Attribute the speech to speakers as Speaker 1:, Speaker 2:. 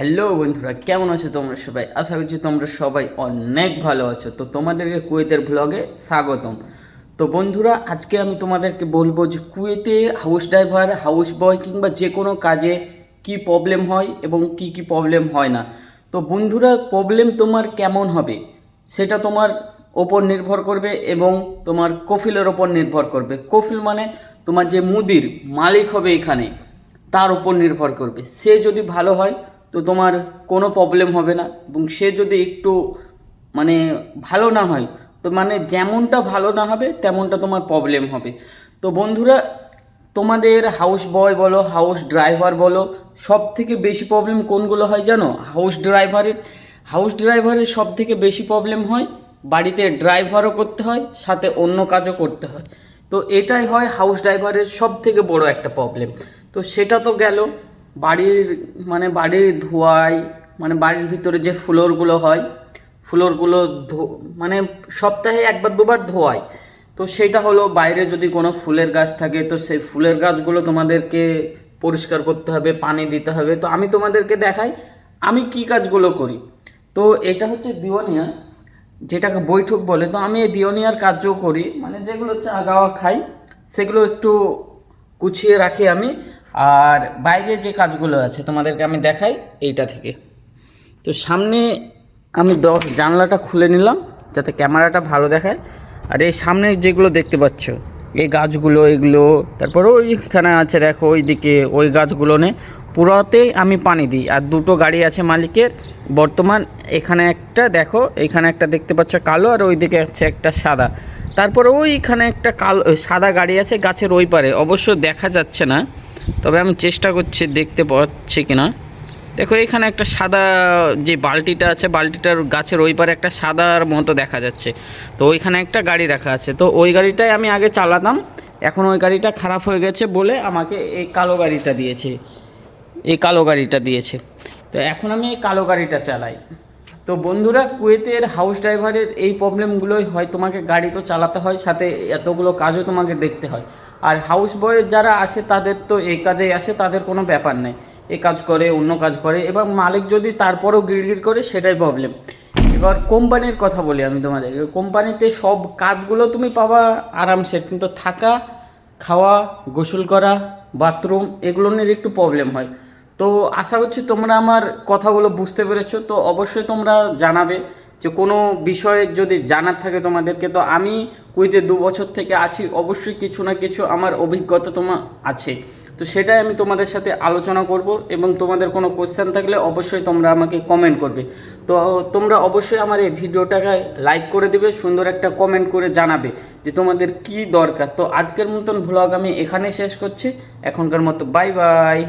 Speaker 1: Hello বন্ধুরা, কেমন আছো তোমরা সবাই? আশা করছি তোমরা সবাই অনেক ভালো আছো। তো তোমাদেরকে কুয়েতের ব্লগে স্বাগতম। তো বন্ধুরা, আজকে আমি তোমাদেরকে বলবো যে কুয়েতে হাউস ড্রাইভার, হাউস বয় কিংবা যে কোনো কাজে কি প্রবলেম হয় এবং কি কি প্রবলেম হয় না। তো বন্ধুরা, প্রবলেম তোমার কেমন হবে সেটা তোমার ওপর নির্ভর করবে এবং তোমার কফিলের ওপর নির্ভর করবে। কফিল মানে তোমার যে মুদির মালিক হবে এখানে, তার উপর নির্ভর করবে। সে যদি ভালো হয় তো তোমার কোনো প্রবলেম হবে না, এবং সে যদি একটু মানে ভালো না হয় তো মানে যেমনটা ভালো না হবে তেমনটা তোমার প্রবলেম হবে। তো বন্ধুরা, তোমাদের হাউস বয় বলো, হাউস ড্রাইভার বলো, সব থেকে বেশি প্রবলেম কোনগুলো হয় জানো? হাউস ড্রাইভারের সব থেকে বেশি প্রবলেম হয় বাড়িতে ড্রাইভারও করতে হয়, সাথে অন্য কাজও করতে হয়। তো এটাই হয় হাউস ড্রাইভারের সব থেকে বড় একটা প্রবলেম। তো সেটা তো গেল বাড়ির বাড়ির ধোয়াই, মানে বাড়ির ভিতরে যে ফ্লোরগুলো হয়, ফ্লোরগুলো মানে সপ্তাহে একবার দুবার ধোয়াই। তো সেটা হলো, বাইরে যদি কোনো ফুলের গাছ থাকে তো সেই ফুলের গাছগুলো তোমাদেরকে পরিষ্কার করতে হবে, পানি দিতে হবে। তো আমি তোমাদেরকে দেখাই আমি কি কাজগুলো করি। তো এটা হচ্ছে দিওয়ানিয়া, যেটাকে বৈঠক বলে। তো আমি এই দিওয়ানিয়ার কাজও করি, মানে যেগুলো চা গাওয়া খাই সেগুলো একটু গুছিয়ে রাখি আমি। আর বাইরে যে কাজগুলো আছে তোমাদেরকে আমি দেখাই এইটা থেকে। তো সামনে আমি জানলাটা খুলে নিলাম যাতে ক্যামেরাটা ভালো দেখায়। আর এই সামনে যেগুলো দেখতে পাচ্ছ, এই গাছগুলো, এগুলো, তারপর ওইখানে আছে দেখো ওই দিকে ওই গাছগুলো পুরোতেই আমি পানি দিই। আর দুটো গাড়ি আছে মালিকের বর্তমান। এখানে একটা দেখো, এখানে একটা দেখতে পাচ্ছ কালো, আর ওই দিকে আছে একটা সাদা। তারপর ওইখানে একটা কালো সাদা গাড়ি আছে গাছের ওই পারে, অবশ্য দেখা যাচ্ছে না, তবে আমি চেষ্টা করছি দেখতে পাচ্ছি কিনা। দেখো এখানে একটা সাদা যে বালতিটা আছে, বালতিটার গাছের ওই পারে একটা সাদার মতো দেখা যাচ্ছে। তো ওইখানে একটা গাড়ি রাখা আছে। তো ওই গাড়িটাই আমি আগে চালাতাম, এখন ওই গাড়িটা খারাপ হয়ে গেছে বলে আমাকে এই কালো গাড়িটা দিয়েছে। তো এখন আমি এই কালো গাড়িটা চালাই। তো বন্ধুরা, কুয়েতের হাউস ড্রাইভারের এই প্রবলেমগুলোই হয়, তোমাকে গাড়ি তো চালাতে হয়, সাথে এতগুলো কাজও তোমাকে দেখতে হয়। আর হাউস বয়ের যারা আসে তাদের তো এই কাজেই আসে, তাদের কোনো ব্যাপার নেই, এ কাজ করে অন্য কাজ করে, এবং মালিক যদি তারপরেও গিড়গিড় করে সেটাই প্রবলেম। এবার কোম্পানির কথা বলি আমি তোমাদের। কোম্পানিতে সব কাজগুলো তুমি পাবা আরামসে, কিন্তু থাকা, খাওয়া, গোসল করা, বাথরুম, এগুলো নিয়ে একটু প্রবলেম হয়। তো আশা করছি তোমরা আমার কথাগুলো বুঝতে পেরেছো। তো অবশ্যই তোমরা জানাবে যে কোনো বিষয়ে যদি জানার থাকে তোমাদেরকে। তো আমি কুয়েতে 2 বছর থেকে আছি, অবশ্যই কিছু না কিছু আমার অভিজ্ঞতা তোমার আছে। তো সেটাই আমি তোমাদের সাথে আলোচনা করব, এবং তোমাদের কোনো কোশ্চেন থাকলে অবশ্যই তোমরা আমাকে কমেন্ট করবে। তো তোমরা অবশ্যই আমার এই ভিডিওটাকে লাইক করে দেবে, সুন্দর একটা কমেন্ট করে জানাবে যে তোমাদের কি দরকার। তো আজকের মতন ভ্লগ আমি এখানেই শেষ করছি, এখনকার মতো বাই বাই।